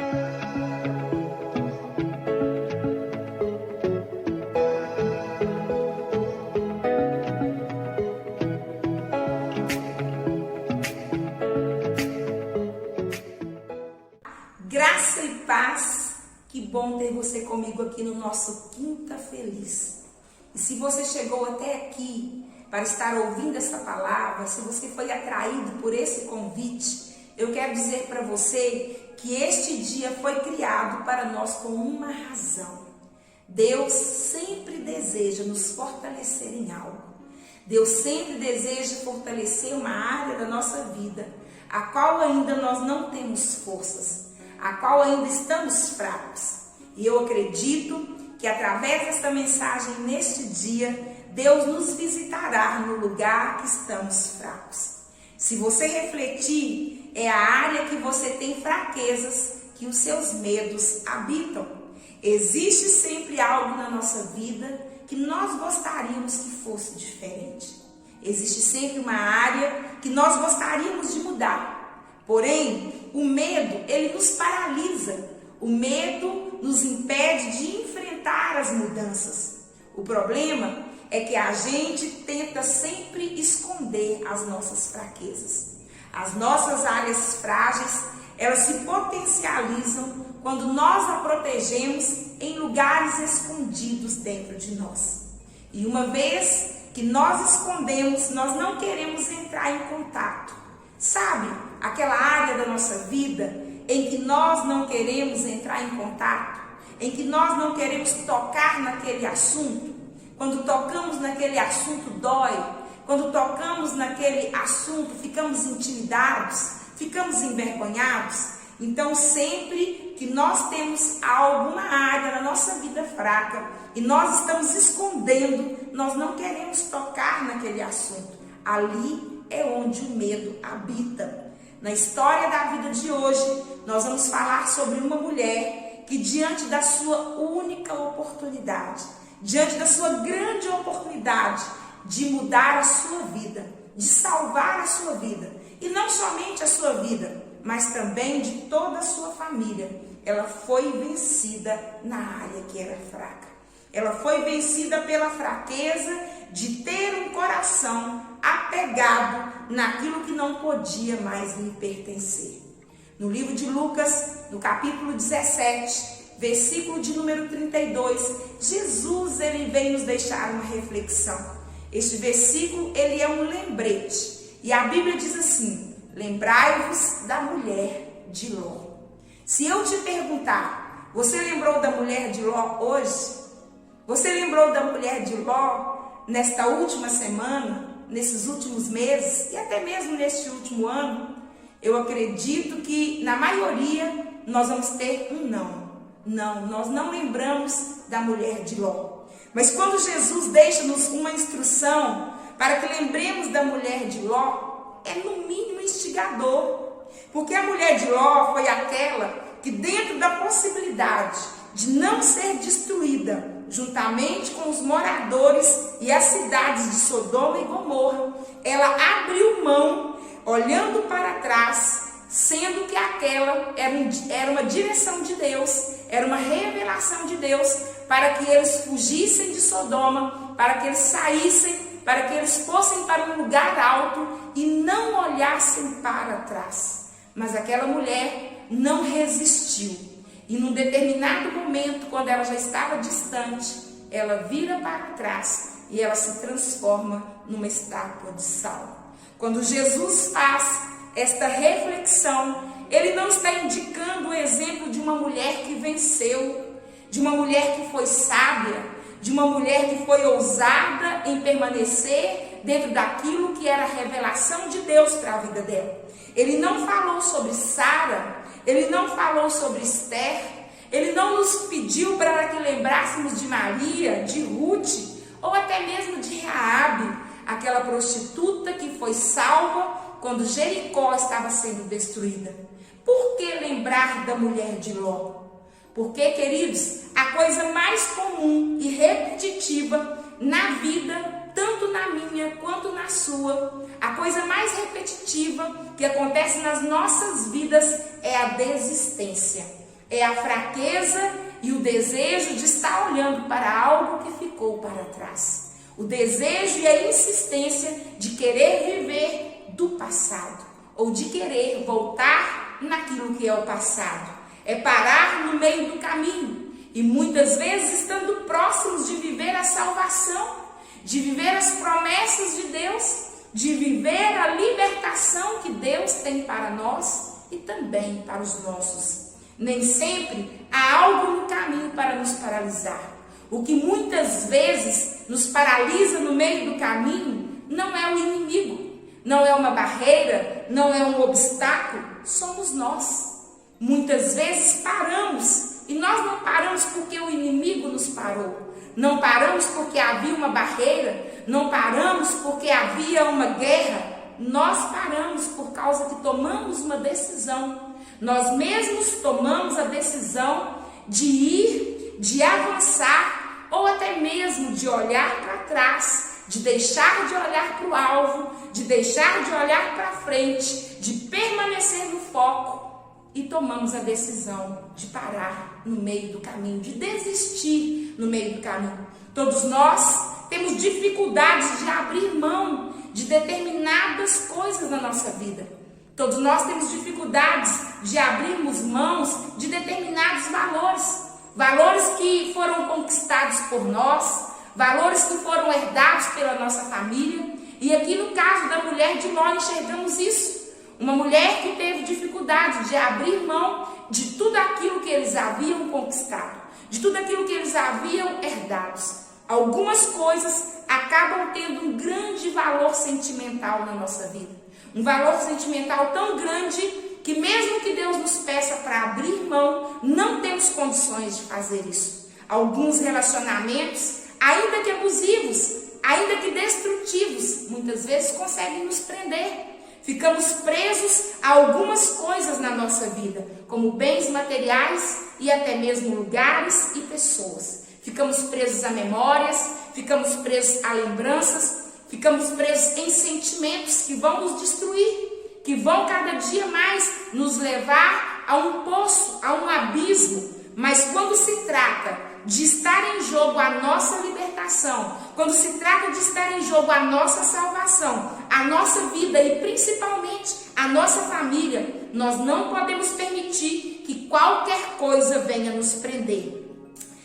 Graça e paz, que bom ter você comigo aqui no nosso Quinta Feliz. E se você chegou até aqui para estar ouvindo essa palavra, se você foi atraído por esse convite, eu quero dizer para você que este dia foi criado para nós com uma razão. Deus sempre deseja nos fortalecer em algo. Deus sempre deseja fortalecer uma área da nossa vida, a qual ainda nós não temos forças, a qual ainda estamos fracos. E eu acredito que através desta mensagem neste dia, Deus nos visitará no lugar que estamos fracos. Se você refletir, é a área que você tem fraquezas que os seus medos habitam. Existe sempre algo na nossa vida que nós gostaríamos que fosse diferente. Existe sempre uma área que nós gostaríamos de mudar. Porém, o medo, ele nos paralisa. O medo nos impede de enfrentar as mudanças. O problema é que a gente tenta sempre esconder as nossas fraquezas. As nossas áreas frágeis, elas se potencializam quando nós a protegemos em lugares escondidos dentro de nós. E uma vez que nós escondemos, nós não queremos entrar em contato. Sabe, aquela área da nossa vida em que nós não queremos entrar em contato, em que nós não queremos tocar naquele assunto. Quando tocamos naquele assunto dói, quando tocamos naquele assunto ficamos intimidados, ficamos envergonhados. Então sempre que nós temos alguma área na nossa vida fraca e nós estamos escondendo, nós não queremos tocar naquele assunto. Ali é onde o medo habita. Na história da vida de hoje, nós vamos falar sobre uma mulher que, diante da sua única oportunidade, diante da sua grande oportunidade de mudar a sua vida, de salvar a sua vida, e não somente a sua vida, mas também de toda a sua família, ela foi vencida na área que era fraca. Ela foi vencida pela fraqueza de ter um coração apegado naquilo que não podia mais lhe pertencer. No livro de Lucas, no capítulo 17, versículo de número 32, Jesus ele vem nos deixar uma reflexão. Este versículo ele é um lembrete. E a Bíblia diz assim: lembrai-vos da mulher de Ló. Se eu te perguntar, você lembrou da mulher de Ló hoje? Você lembrou da mulher de Ló nesta última semana, nesses últimos meses e até mesmo neste último ano? Eu acredito que na maioria nós vamos ter um não. Não, nós não lembramos da mulher de Ló. Mas quando Jesus deixa-nos uma instrução para que lembremos da mulher de Ló, é no mínimo instigador. Porque a mulher de Ló foi aquela que, dentro da possibilidade de não ser destruída, juntamente com os moradores e as cidades de Sodoma e Gomorra, ela abriu mão, olhando para trás, sendo que aquela era uma direção de Deus, era uma revelação de Deus, para que eles fugissem de Sodoma, para que eles saíssem, para que eles fossem para um lugar alto e não olhassem para trás. Mas aquela mulher não resistiu. E num determinado momento, quando ela já estava distante, ela vira para trás e ela se transforma numa estátua de sal. Quando Jesus faz esta reflexão, ele não está indicando o exemplo de uma mulher que venceu, de uma mulher que foi sábia, de uma mulher que foi ousada em permanecer dentro daquilo que era a revelação de Deus para a vida dela. Ele não falou sobre Sara, ele não falou sobre Esther, ele não nos pediu para que lembrássemos de Maria, de Ruth, ou até mesmo de Raabe, aquela prostituta que foi salva quando Jericó estava sendo destruída. Por que lembrar da mulher de Ló? Porque, queridos, a coisa mais comum e repetitiva na vida, tanto na minha quanto na sua, a coisa mais repetitiva que acontece nas nossas vidas é a desistência. É a fraqueza e o desejo de estar olhando para algo que ficou para trás. O desejo e a insistência de querer viver do passado, ou de querer voltar naquilo que é o passado. É parar no meio do caminho e muitas vezes estando próximos de viver a salvação, de viver as promessas de Deus, de viver a libertação que Deus tem para nós e também para os nossos. Nem sempre há algo no caminho para nos paralisar. O que muitas vezes nos paralisa no meio do caminho não é o inimigo, não é uma barreira, não é um obstáculo, somos nós. Muitas vezes paramos, e nós não paramos porque o inimigo nos parou. Não paramos porque havia uma barreira, não paramos porque havia uma guerra. Nós paramos por causa que tomamos uma decisão. Nós mesmos tomamos a decisão de ir, de avançar, ou até mesmo de olhar para trás, de deixar de olhar para o alvo, de deixar de olhar para frente, de permanecer no foco. E tomamos a decisão de parar no meio do caminho, de desistir no meio do caminho. Todos nós temos dificuldades de abrir mão de determinadas coisas na nossa vida. Todos nós temos dificuldades de abrirmos mãos de determinados valores. Valores que foram conquistados por nós, valores que foram herdados pela nossa família. E aqui no caso da mulher de Ló enxergamos isso. Uma mulher que teve dificuldade de abrir mão de tudo aquilo que eles haviam conquistado, de tudo aquilo que eles haviam herdado. Algumas coisas acabam tendo um grande valor sentimental na nossa vida. Um valor sentimental tão grande que mesmo que Deus nos peça para abrir mão, não temos condições de fazer isso. Alguns relacionamentos, ainda que abusivos, ainda que destrutivos, muitas vezes conseguem nos prender. Ficamos presos a algumas coisas na nossa vida, como bens materiais e até mesmo lugares e pessoas. Ficamos presos a memórias, ficamos presos a lembranças, ficamos presos em sentimentos que vão nos destruir, que vão cada dia mais nos levar a um poço, a um abismo. Mas quando se trata de estar em jogo a nossa libertação, quando se trata de estar em jogo a nossa salvação, a nossa vida e principalmente a nossa família, nós não podemos permitir que qualquer coisa venha nos prender.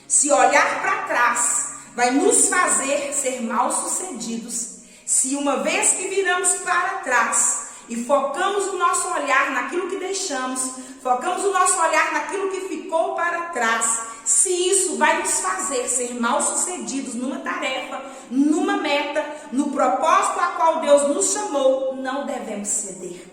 Se olhar para trás vai nos fazer ser mal-sucedidos, se uma vez que viramos para trás e focamos o nosso olhar naquilo que deixamos, focamos o nosso olhar naquilo que ficou para trás, se isso vai nos fazer ser mal-sucedidos numa tarefa, numa meta, no propósito a qual Deus nos chamou, não devemos ceder.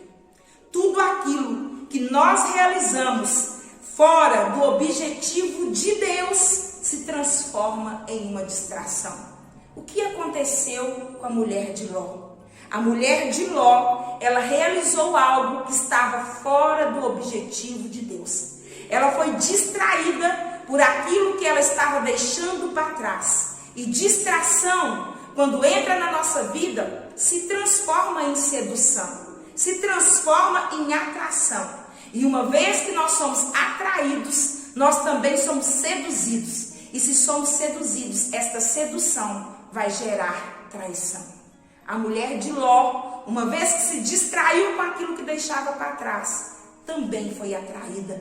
Tudo aquilo que nós realizamos fora do objetivo de Deus se transforma em uma distração. O que aconteceu com a mulher de Ló? A mulher de Ló, ela realizou algo que estava fora do objetivo de Deus. Ela foi distraída por aquilo que ela estava deixando para trás. E distração, quando entra na nossa vida, se transforma em sedução, se transforma em atração. E uma vez que nós somos atraídos, nós também somos seduzidos. E se somos seduzidos, esta sedução vai gerar traição. A mulher de Ló, uma vez que se distraiu com aquilo que deixava para trás, também foi atraída.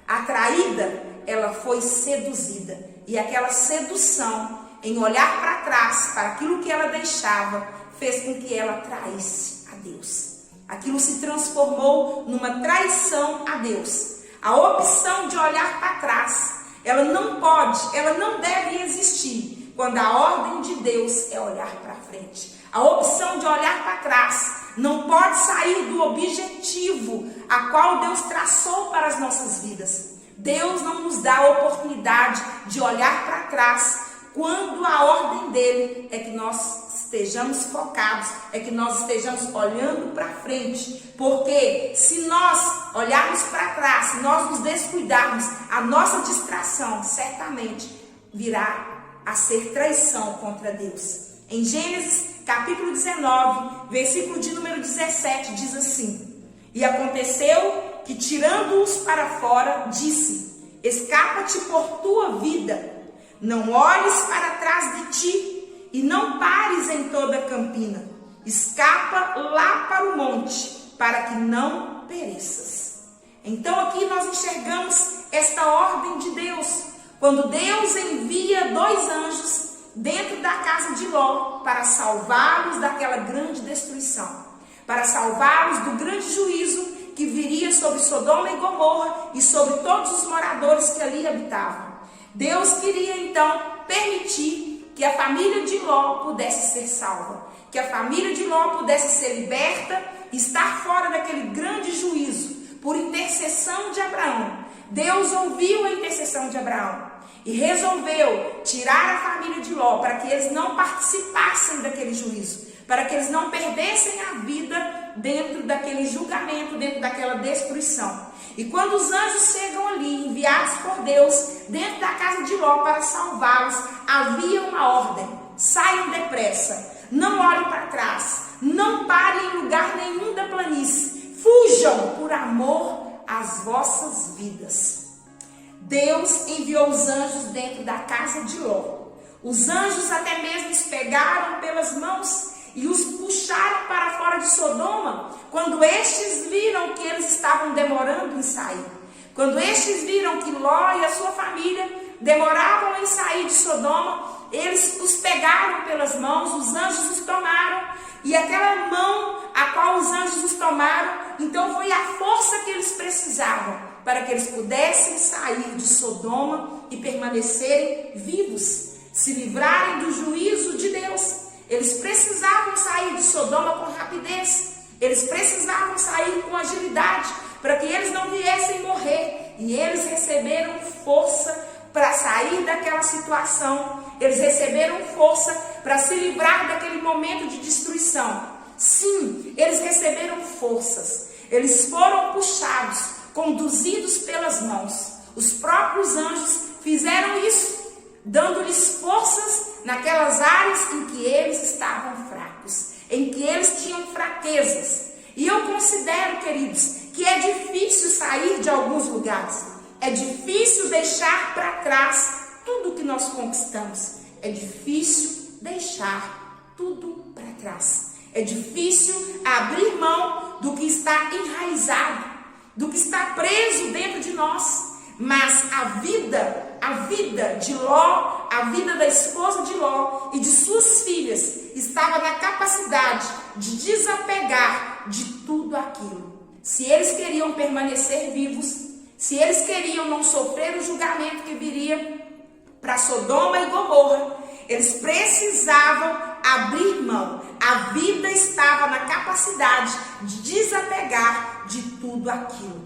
Atraída, ela foi seduzida. E aquela sedução, em olhar para trás, para aquilo que ela deixava, fez com que ela traísse a Deus. Aquilo se transformou numa traição a Deus. A opção de olhar para trás, ela não pode, ela não deve existir quando a ordem de Deus é olhar para frente. A opção de olhar para trás não pode sair do objetivo a qual Deus traçou para as nossas vidas. Deus não nos dá a oportunidade de olhar para trás quando a ordem dele é que nós estejamos focados, é que nós estejamos olhando para frente. Porque se nós olharmos para trás, se nós nos descuidarmos, a nossa distração certamente virá a ser traição contra Deus. Em Gênesis capítulo 19, versículo de número 17, diz assim: E aconteceu que, tirando-os para fora, disse: escapa-te por tua vida. Não olhes para trás de ti e não pares em toda a campina. Escapa lá para o monte, para que não pereças. Então aqui nós enxergamos esta ordem de Deus, quando Deus envia 2 anjos dentro da casa de Ló para salvá-los daquela grande destruição, para salvá-los do grande juízo que viria sobre Sodoma e Gomorra e sobre todos os moradores que ali habitavam. Deus queria então permitir que a família de Ló pudesse ser salva, que a família de Ló pudesse ser liberta e estar fora daquele grande juízo, por intercessão de Abraão. Deus ouviu a intercessão de Abraão e resolveu tirar a família de Ló para que eles não participassem daquele juízo, para que eles não perdessem a vida dentro daquele julgamento, dentro daquela destruição. E quando os anjos chegam ali, enviados por Deus, dentro da casa de Ló para salvá-los, havia uma ordem: saiam depressa, não olhem para trás, não parem em lugar nenhum da planície, fujam por amor às vossas vidas. Deus enviou os anjos dentro da casa de Ló. Os anjos até mesmo os pegaram pelas mãos e os puxaram para fora de Sodoma, quando estes viram que eles estavam demorando em sair. Quando estes viram que Ló e a sua família demoravam em sair de Sodoma, eles os pegaram pelas mãos, os anjos os tomaram, e aquela mão a qual os anjos os tomaram, então foi a força que eles precisavam para que eles pudessem sair de Sodoma e permanecerem vivos, se livrarem do juízo de Deus. Eles precisavam sair de Sodoma com rapidez, eles precisavam sair com agilidade, para que eles não viessem morrer. E eles receberam força para sair daquela situação, eles receberam força para se livrar daquele momento de destruição. Sim, eles receberam forças, eles foram puxados, conduzidos pelas mãos. Os próprios anjos fizeram isso, dando-lhes forças naquelas áreas em que eles estavam fracos, em que eles tinham fraquezas. E eu considero, queridos, que é difícil sair de alguns lugares, é difícil deixar para trás tudo que nós conquistamos, é difícil deixar tudo para trás, é difícil abrir mão do que está enraizado, do que está preso dentro de nós. Mas a vida de Ló, a vida da esposa de Ló e de suas filhas estava na capacidade de desapegar de tudo aquilo. Se eles queriam permanecer vivos, se eles queriam não sofrer o julgamento que viria para Sodoma e Gomorra, eles precisavam abrir mão. A vida estava na capacidade de desapegar de tudo aquilo.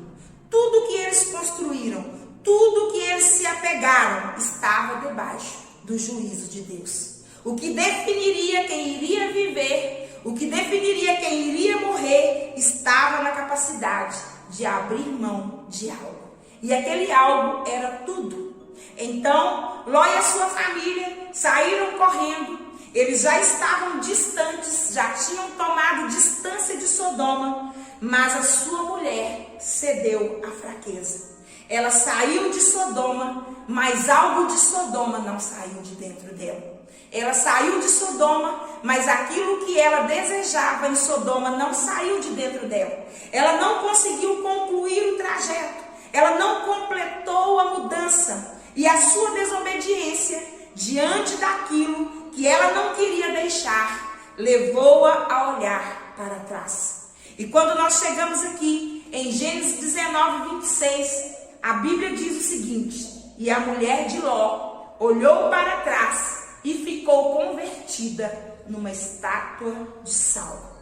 Tudo que eles construíram, tudo que eles se apegaram, estava debaixo do juízo de Deus. O que definiria quem iria viver, o que definiria quem iria morrer, estava na capacidade de abrir mão de algo. E aquele algo era tudo. Então, Ló e a sua família saíram correndo. Eles já estavam distantes, já tinham tomado distância de Sodoma, mas a sua mulher cedeu à fraqueza. Ela saiu de Sodoma, mas algo de Sodoma não saiu de dentro dela. Ela saiu de Sodoma, mas aquilo que ela desejava em Sodoma não saiu de dentro dela. Ela não conseguiu concluir o trajeto. Ela não completou a mudança. E a sua desobediência diante daquilo que ela não queria deixar, levou-a a olhar para trás. E quando nós chegamos aqui, em Gênesis 19, 26, a Bíblia diz o seguinte: e a mulher de Ló olhou para trás e ficou convertida numa estátua de sal.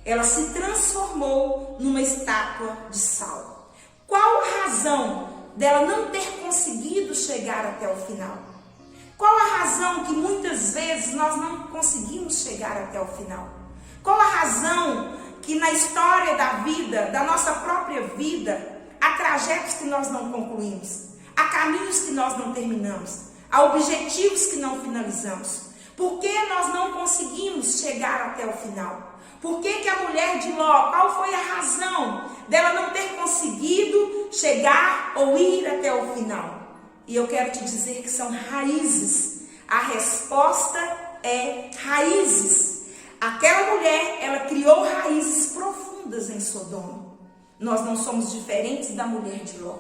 Ela se transformou numa estátua de sal. Qual a razão dela não ter conseguido chegar até o final? Qual a razão que muitas vezes nós não conseguimos chegar até o final? Qual a razão que na história da vida, da nossa própria vida, há trajetos que nós não concluímos, há caminhos que nós não terminamos, há objetivos que não finalizamos? Por que nós não conseguimos chegar até o final? Por que a mulher de Ló, qual foi a razão dela não ter conseguido chegar ou ir até o final? E eu quero te dizer que são raízes. A resposta é raízes. Aquela mulher, ela criou raízes profundas em Sodoma. Nós não somos diferentes da mulher de Ló.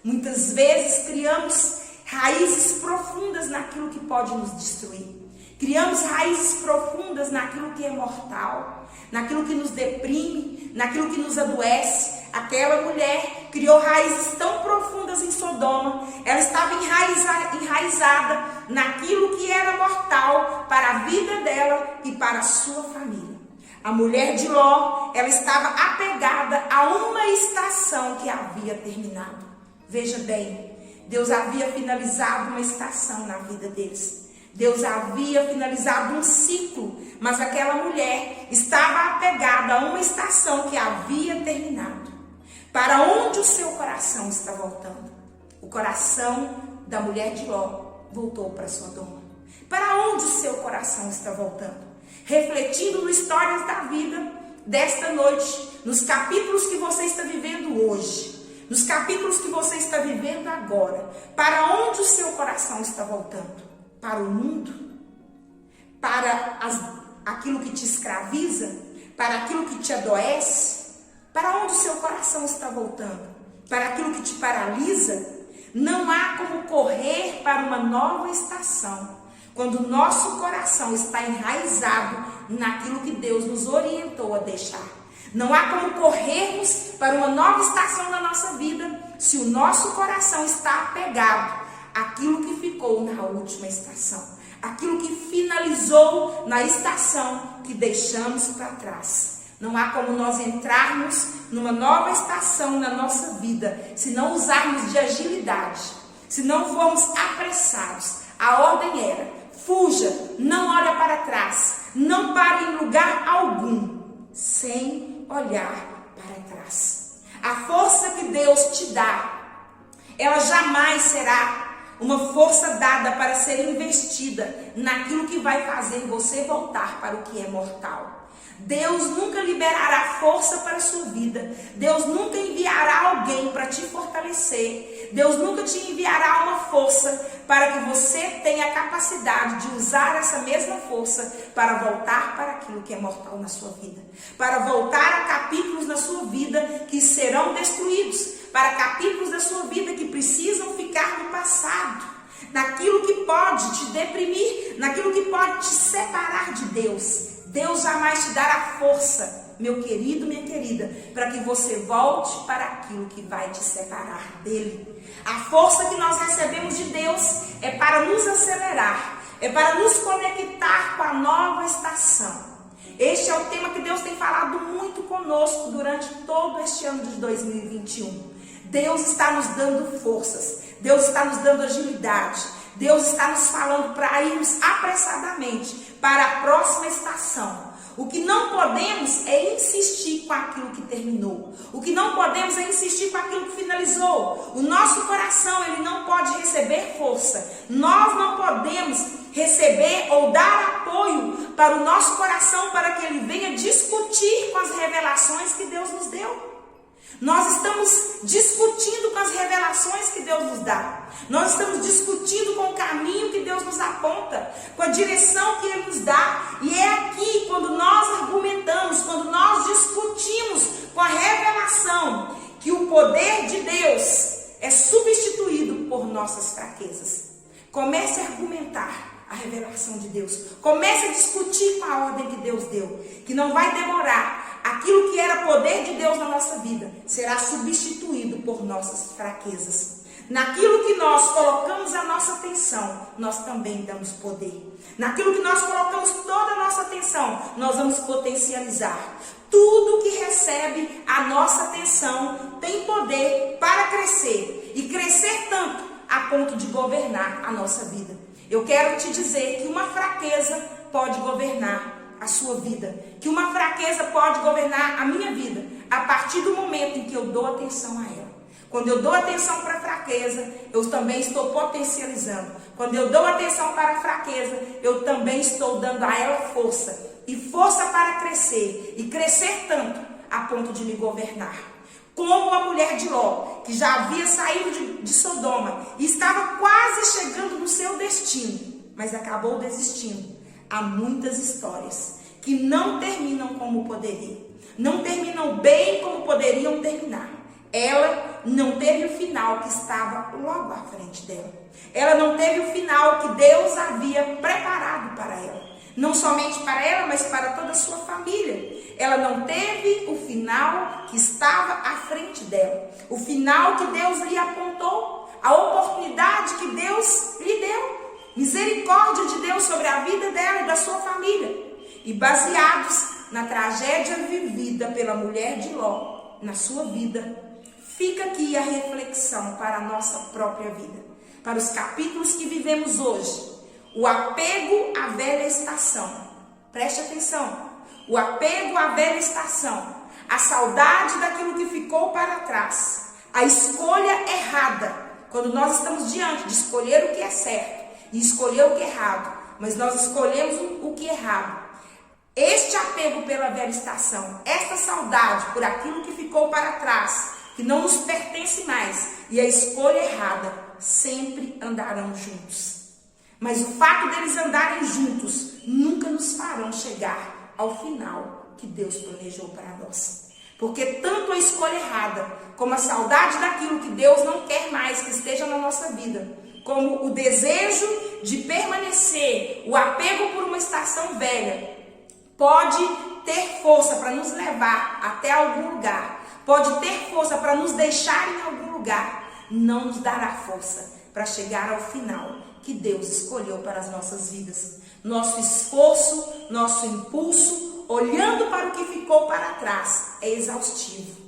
Muitas vezes criamos raízes profundas naquilo que pode nos destruir. Criamos raízes profundas naquilo que é mortal, naquilo que nos deprime, naquilo que nos adoece. Aquela mulher criou raízes tão profundas em Sodoma. Ela estava enraizada naquilo que era mortal para a vida dela e para a sua família. A mulher de Ló, ela estava apegada a uma estação que havia terminado. Veja bem, Deus havia finalizado uma estação na vida deles. Deus havia finalizado um ciclo, mas aquela mulher estava apegada a uma estação que havia terminado. Para onde o seu coração está voltando? O coração da mulher de Ló voltou para Sodoma. Para onde o seu coração está voltando? Refletindo no Histórias da Vida desta noite, nos capítulos que você está vivendo hoje, nos capítulos que você está vivendo agora, para onde o seu coração está voltando? Para o mundo? Para aquilo que te escraviza? Para aquilo que te adoece? Para onde o seu coração está voltando? Para aquilo que te paralisa? Não há como correr para uma nova estação quando o nosso coração está enraizado naquilo que Deus nos orientou a deixar. Não há como corrermos para uma nova estação na nossa vida se o nosso coração está apegado àquilo que ficou na última estação, aquilo que finalizou na estação que deixamos para trás. Não há como nós entrarmos numa nova estação na nossa vida se não usarmos de agilidade, se não formos apressados. A ordem era: fuja, não olhe para trás, não pare em lugar algum, sem olhar para trás. A força que Deus te dá, ela jamais será uma força dada para ser investida naquilo que vai fazer você voltar para o que é mortal. Deus nunca liberará força para a sua vida. Deus nunca enviará alguém para te fortalecer. Deus nunca te enviará uma força para que você tenha a capacidade de usar essa mesma força para voltar para aquilo que é mortal na sua vida. Para voltar a capítulos na sua vida que serão destruídos. Para capítulos da sua vida que precisam ficar no passado. Naquilo que pode te deprimir, naquilo que pode te separar de Deus. Deus jamais te dará força, meu querido, minha querida, para que você volte para aquilo que vai te separar dele. A força que nós recebemos de Deus é para nos acelerar, é para nos conectar com a nova estação. Este é o tema que Deus tem falado muito conosco durante todo este ano de 2021. Deus está nos dando forças, Deus está nos dando agilidade, Deus está nos falando para irmos apressadamente para a próxima estação. O que não podemos é insistir com aquilo que terminou. O que não podemos é insistir com aquilo que finalizou. O nosso coração, ele não pode receber força. Nós não podemos receber ou dar apoio para o nosso coração para que ele venha discutir com as revelações que Deus nos deu. Nós estamos discutindo com as revelações que Deus nos dá. Nós estamos discutindo com o caminho que Deus nos aponta, com a direção que Ele nos dá. E é aqui, quando nós argumentamos, quando nós discutimos com a revelação, que o poder de Deus é substituído por nossas fraquezas. Comece a argumentar a revelação de Deus. Comece a discutir com a ordem que Deus deu, que não vai demorar. Aquilo que era poder de Deus na nossa vida será substituído por nossas fraquezas. Naquilo que nós colocamos a nossa atenção, nós também damos poder. Naquilo que nós colocamos toda a nossa atenção, nós vamos potencializar. Tudo que recebe a nossa atenção tem poder para crescer. E crescer tanto a ponto de governar a nossa vida. Eu quero te dizer que uma fraqueza pode governar a sua vida, que uma fraqueza pode governar a minha vida, a partir do momento em que eu dou atenção a ela. Quando eu dou atenção para a fraqueza, eu também estou potencializando. Quando eu dou atenção para a fraqueza, eu também estou dando a ela força, e força para crescer, e crescer tanto a ponto de me governar. Como a mulher de Ló, que já havia saído de Sodoma e estava quase chegando no seu destino, mas acabou desistindo. Há muitas histórias que não terminam como poderiam, não terminam bem como poderiam terminar. Ela não teve o final que estava logo à frente dela. Ela não teve o final que Deus havia preparado para ela. Não somente para ela, mas para toda a sua família. Ela não teve o final que estava à frente dela. O final que Deus lhe apontou. A oportunidade que Deus lhe deu. Misericórdia de Deus sobre a vida dela e da sua família. E baseados na tragédia vivida pela mulher de Ló, na sua vida, fica aqui a reflexão para a nossa própria vida. Para os capítulos que vivemos hoje. O apego à velha estação. Preste atenção. O apego à velha estação. A saudade daquilo que ficou para trás. A escolha errada. Quando nós estamos diante de escolher o que é certo e escolher o que é errado, mas nós escolhemos o que é errado. Este apego pela velha estação, esta saudade por aquilo que ficou para trás, que não nos pertence mais, e a escolha errada, sempre andarão juntos. Mas o fato deles andarem juntos nunca nos farão chegar ao final que Deus planejou para nós. Porque tanto a escolha errada, como a saudade daquilo que Deus não quer mais que esteja na nossa vida, como o desejo de permanecer, o apego por uma estação velha, pode ter força para nos levar até algum lugar, pode ter força para nos deixar em algum lugar, não nos dará força para chegar ao final que Deus escolheu para as nossas vidas. Nosso esforço, nosso impulso, olhando para o que ficou para trás, é exaustivo.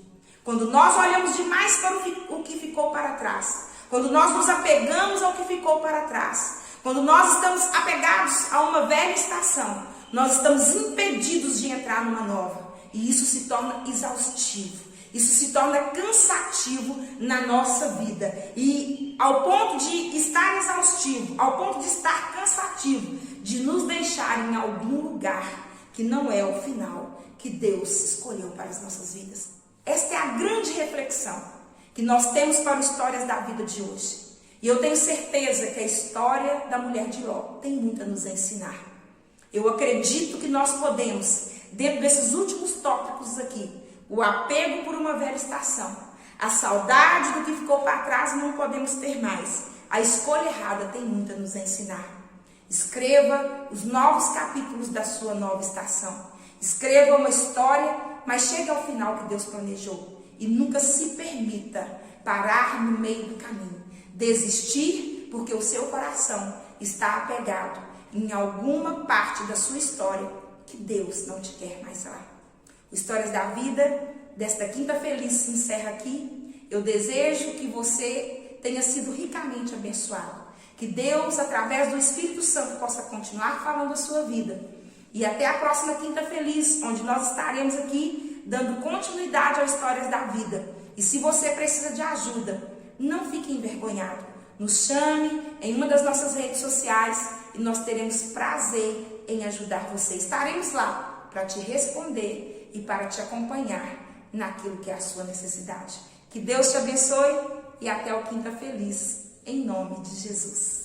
Quando nós olhamos demais para o que ficou para trás, quando nós nos apegamos ao que ficou para trás, quando nós estamos apegados a uma velha estação, nós estamos impedidos de entrar numa nova. E isso se torna exaustivo. Isso se torna cansativo na nossa vida. E ao ponto de estar exaustivo, ao ponto de estar cansativo, de nos deixar em algum lugar que não é o final que Deus escolheu para as nossas vidas. Esta é a grande reflexão que nós temos para as histórias da vida de hoje. E eu tenho certeza que a história da mulher de Ló tem muito a nos ensinar. Eu acredito que nós podemos, dentro desses últimos tópicos aqui, o apego por uma velha estação, a saudade do que ficou para trás não podemos ter mais. A escolha errada tem muito a nos ensinar. Escreva os novos capítulos da sua nova estação. Escreva uma história, mas chegue ao final que Deus planejou. E nunca se permita parar no meio do caminho. Desistir porque o seu coração está apegado em alguma parte da sua história que Deus não te quer mais lá. Histórias da Vida, desta Quinta Feliz, se encerra aqui. Eu desejo que você tenha sido ricamente abençoado. Que Deus, através do Espírito Santo, possa continuar falando a sua vida. E até a próxima Quinta Feliz, onde nós estaremos aqui dando continuidade às histórias da vida. E se você precisa de ajuda, não fique envergonhado. Nos chame em uma das nossas redes sociais e nós teremos prazer em ajudar você. Estaremos lá para te responder e para te acompanhar naquilo que é a sua necessidade. Que Deus te abençoe e até o Quinta Feliz, em nome de Jesus.